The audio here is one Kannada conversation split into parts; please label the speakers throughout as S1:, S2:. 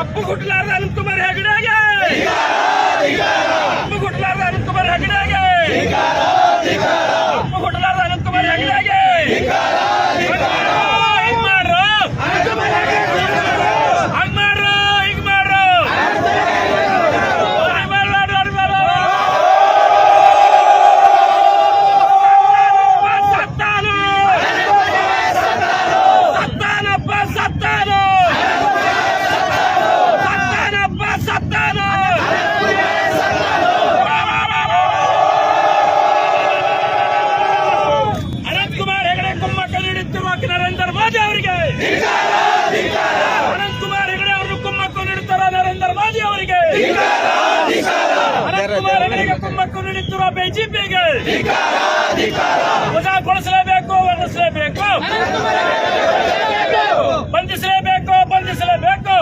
S1: ಅಪ್ಪು ಗುಡ್ಲಾರ್ದ ಅನಂತಕುಮಾರ್ ಹೆಗಡೆಗೆ ಅಪ್ಪು ಗುಡ್ಲಾರ್ದ ಅನಂತಕುಮಾರ್ ಹೆಗಡೆಗೆ ಅಪ್ಪು ಗುಡ್ಲಾರ್ದ ಅನಂತಕುಮಾರ್ ಹೆಗಡೆಗೆ ಹಿಂಗ್ ಮಾಡ್ರು ಹಂಗ್ ಮಾಡ್ರು ಹಿಂಗ್ ಮಾಡ್ರು ನರೇಂದ್ರ ಮೋದಿ ಅವರಿಗೆ ಅನಂತಕುಮಾರ್ ಹೆಗಡೆ ಅವರು ಕುಮ್ಮಕ್ಕು ನೀಡುತ್ತಾರ ನರೇಂದ್ರ ಮೋದಿ ಅವರಿಗೆ ಅನಂತಕುಮಾರ್ ಹೆಗಡೆಗೆ ಕುಮ್ಮಕ್ಕು ನೀಡುತ್ತಿರುವ ಬಿಜೆಪಿಗೆ ವಜಾಗೊಳಿಸಲೇಬೇಕು ಬಂಧಿಸಲೇಬೇಕು ಬಂಧಿಸಲೇಬೇಕು ಬಂಧಿಸಲೇಬೇಕು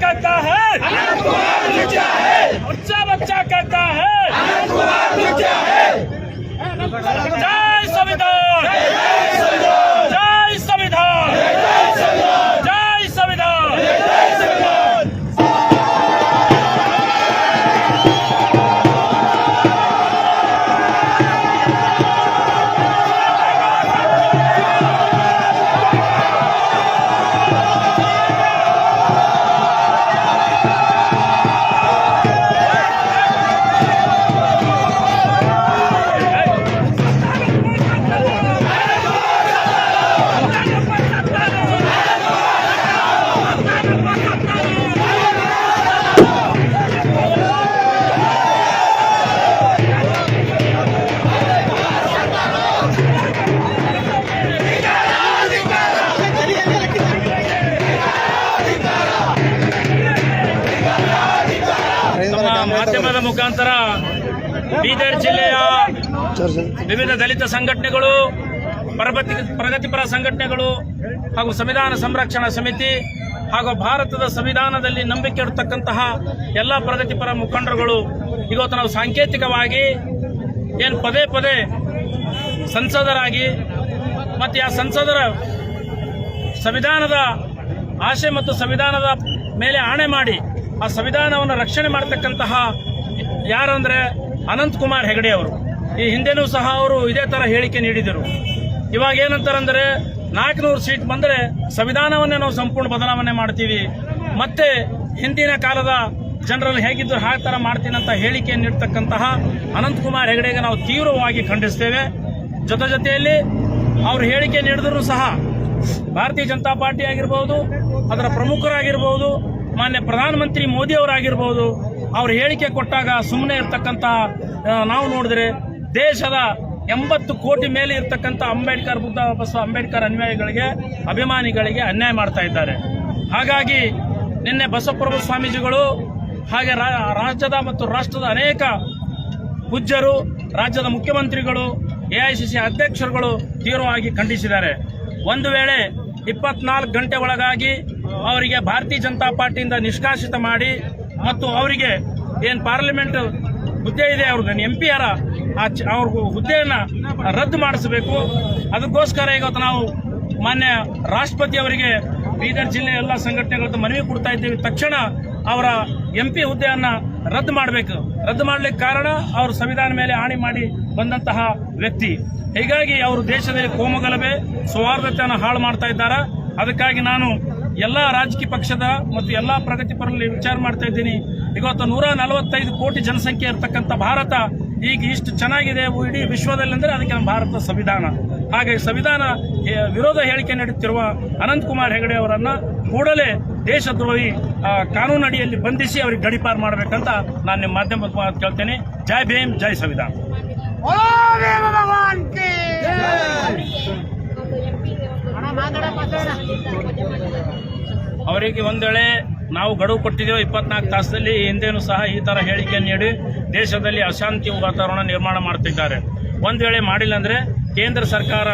S1: कहता है बच्चा बच्चा कहता है जय संविधान जय संविधान जय संविधान ಮಾಧ್ಯಮದ ಮುಖಾಂತರ ಬೀದರ್ ಜಿಲ್ಲೆಯ ವಿವಿಧ ದಲಿತ ಸಂಘಟನೆಗಳು ಪ್ರಗತಿಪರ ಸಂಘಟನೆಗಳು ಹಾಗೂ ಸಂವಿಧಾನ ಸಂರಕ್ಷಣಾ ಸಮಿತಿ ಹಾಗೂ ಭಾರತದ ಸಂವಿಧಾನದಲ್ಲಿ ನಂಬಿಕೆ ಇರತಕ್ಕಂತಹ ಎಲ್ಲ ಪ್ರಗತಿಪರ ಮುಖಂಡರುಗಳು ಇವತ್ತು ನಾವು ಸಾಂಕೇತಿಕವಾಗಿ ಏನು ಪದೇ ಪದೇ ಸಂಸದರಾಗಿ ಮತ್ತು ಆ ಸಂಸದರ ಸಂವಿಧಾನದ ಆಶೆ ಮತ್ತು ಸಂವಿಧಾನದ ಮೇಲೆ ಆಣೆ ಮಾಡಿ ಆ ಸಂವಿಧಾನವನ್ನು ರಕ್ಷಣೆ ಮಾಡತಕ್ಕಂತಹ ಯಾರಂದ್ರೆ ಅನಂತಕುಮಾರ್ ಹೆಗಡೆ ಅವರು. ಈ ಹಿಂದೆನೂ ಸಹ ಅವರು ಇದೇ ತರ ಹೇಳಿಕೆ ನೀಡಿದರು. ಇವಾಗ ಏನಂತಾರಂದ್ರೆ 400 ಸೀಟ್ ಬಂದರೆ ಸಂವಿಧಾನವನ್ನೇ ನಾವು ಸಂಪೂರ್ಣ ಬದಲಾವಣೆ ಮಾಡ್ತೀವಿ, ಮತ್ತೆ ಹಿಂದಿನ ಕಾಲದ ಜನರನ್ನು ಹೇಗಿದ್ರು ಆ ತರ ಮಾಡ್ತೀನಿ ಅಂತ ಹೇಳಿಕೆ ನೀಡತಕ್ಕಂತಹ ಅನಂತಕುಮಾರ್ ಹೆಗಡೆಗೆ ನಾವು ತೀವ್ರವಾಗಿ ಖಂಡಿಸ್ತೇವೆ. ಜೊತೆಯಲ್ಲಿ ಅವರು ಹೇಳಿಕೆ ನೀಡಿದ್ರು ಸಹ ಭಾರತೀಯ ಜನತಾ ಪಾರ್ಟಿ ಆಗಿರಬಹುದು, ಅದರ ಪ್ರಮುಖರಾಗಿರಬಹುದು, ಮಾನ್ಯ ಪ್ರಧಾನಮಂತ್ರಿ ಮೋದಿ ಅವರಾಗಿರ್ಬೋದು, ಅವ್ರು ಹೇಳಿಕೆ ಕೊಟ್ಟಾಗ ಸುಮ್ಮನೆ ಇರ್ತಕ್ಕಂಥ ನಾವು ನೋಡಿದ್ರೆ ದೇಶದ 80 ಕೋಟಿ ಮೇಲೆ ಇರ್ತಕ್ಕಂಥ ಅಂಬೇಡ್ಕರ್ ಬುದ್ಧ ಬಸವ ಅಂಬೇಡ್ಕರ್ ಅನ್ಯಾಯಿಗಳಿಗೆ ಅಭಿಮಾನಿಗಳಿಗೆ ಅನ್ಯಾಯ ಮಾಡ್ತಾ ಇದ್ದಾರೆ. ಹಾಗಾಗಿ ನಿನ್ನೆ ಬಸವಪ್ರಭು ಸ್ವಾಮೀಜಿಗಳು ಹಾಗೆ ರಾಜ್ಯದ ಮತ್ತು ರಾಷ್ಟ್ರದ ಅನೇಕ ಪೂಜ್ಯರು, ರಾಜ್ಯದ ಮುಖ್ಯಮಂತ್ರಿಗಳು, ಎಐಸಿಸಿ ಅಧ್ಯಕ್ಷರುಗಳು ತೀವ್ರವಾಗಿ ಖಂಡಿಸಿದ್ದಾರೆ. ಒಂದು ವೇಳೆ 24 ಗಂಟೆ ಒಳಗಾಗಿ ಅವರಿಗೆ ಭಾರತೀಯ ಜನತಾ ಪಾರ್ಟಿಯಿಂದ ನಿಷ್ಕಾಸಿತ ಮಾಡಿ ಮತ್ತು ಅವರಿಗೆ ಏನು ಪಾರ್ಲಿಮೆಂಟ್ ಹುದ್ದೆ ಇದೆ ಅವ್ರದ್ದು MP ಅವ್ರ ಹುದ್ದೆಯನ್ನು ರದ್ದು ಮಾಡಿಸಬೇಕು. ಅದಕ್ಕೋಸ್ಕರ ಇವತ್ತು ನಾವು ಮಾನ್ಯ ರಾಷ್ಟ್ರಪತಿ ಅವರಿಗೆ ಬೀದರ್ ಜಿಲ್ಲೆಯ ಎಲ್ಲ ಸಂಘಟನೆಗಳ ಮನವಿ ಕೊಡ್ತಾ ಇದ್ದೀವಿ. ತಕ್ಷಣ ಅವರ MP ಹುದ್ದೆಯನ್ನು ರದ್ದು ಮಾಡಬೇಕು. ರದ್ದು ಮಾಡಲಿಕ್ಕೆ ಕಾರಣ ಅವರು ಸಂವಿಧಾನ ಮೇಲೆ ಆಣೆ ಮಾಡಿ ಬಂದಂತಹ ವ್ಯಕ್ತಿ. ಹೀಗಾಗಿ ಅವರು ದೇಶದಲ್ಲಿ ಕೋಮುಗಲಭೆ ಸೌಹಾರ್ದತೆಯನ್ನು ಹಾಳು ಮಾಡ್ತಾ ಇದ್ದಾರೆ. ಅದಕ್ಕಾಗಿ ನಾನು ಎಲ್ಲ ರಾಜಕೀಯ ಪಕ್ಷದ ಮತ್ತು ಎಲ್ಲ ಪ್ರಗತಿಪರಲ್ಲಿ ವಿಚಾರ ಮಾಡ್ತಾ ಇದ್ದೀನಿ. ಇವತ್ತು 145 ಕೋಟಿ ಜನಸಂಖ್ಯೆ ಇರತಕ್ಕಂಥ ಭಾರತ ಈಗ ಇಷ್ಟು ಚೆನ್ನಾಗಿದೆ ಇಡೀ ವಿಶ್ವದಲ್ಲಿ ಅಂದರೆ ಅದಕ್ಕೆ ನಮ್ಮ ಭಾರತದ ಸಂವಿಧಾನ. ಹಾಗೆ ಸಂವಿಧಾನ ವಿರೋಧ ಹೇಳಿಕೆ ನೀಡುತ್ತಿರುವ ಅನಂತಕುಮಾರ್ ಹೆಗಡೆ ಅವರನ್ನ ಕೂಡಲೇ ದೇಶದ್ರೋಹಿ ಕಾನೂನಡಿಯಲ್ಲಿ ಬಂಧಿಸಿ ಅವರಿಗೆ ಗಡೀಪಾರು ಮಾಡಬೇಕಂತ ನಾನು ನಿಮ್ಮ ಮಾಧ್ಯಮ ಕೇಳ್ತೇನೆ. ಜೈ ಭೀಮ್, ಜೈ ಸಂವಿಧಾನ. ಅವರಿಗೆ ಒಂದು ವೇಳೆ ನಾವು ಗಡುವು ಕೊಟ್ಟಿದ್ದೇವೆ 24 ತಾಸಲ್ಲಿ, ಹಿಂದೇನು ಸಹ ಈ ತರ ಹೇಳಿಕೆಯನ್ನು ನೀಡಿ ದೇಶದಲ್ಲಿ ಅಶಾಂತಿ ವಾತಾವರಣ ನಿರ್ಮಾಣ ಮಾಡ್ತಿದ್ದಾರೆ. ಒಂದು ವೇಳೆ ಮಾಡಿಲ್ಲ ಅಂದ್ರೆ ಕೇಂದ್ರ ಸರ್ಕಾರ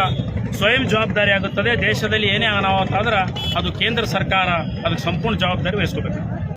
S1: ಸ್ವಯಂ ಜವಾಬ್ದಾರಿ ಆಗುತ್ತದೆ. ದೇಶದಲ್ಲಿ ಏನೇ ಅನಾಹುತ ಆದ್ರೆ ಅದು ಕೇಂದ್ರ ಸರ್ಕಾರ ಅದಕ್ಕೆ ಸಂಪೂರ್ಣ ಜವಾಬ್ದಾರಿ ವಹಿಸ್ಕೋಬೇಕು.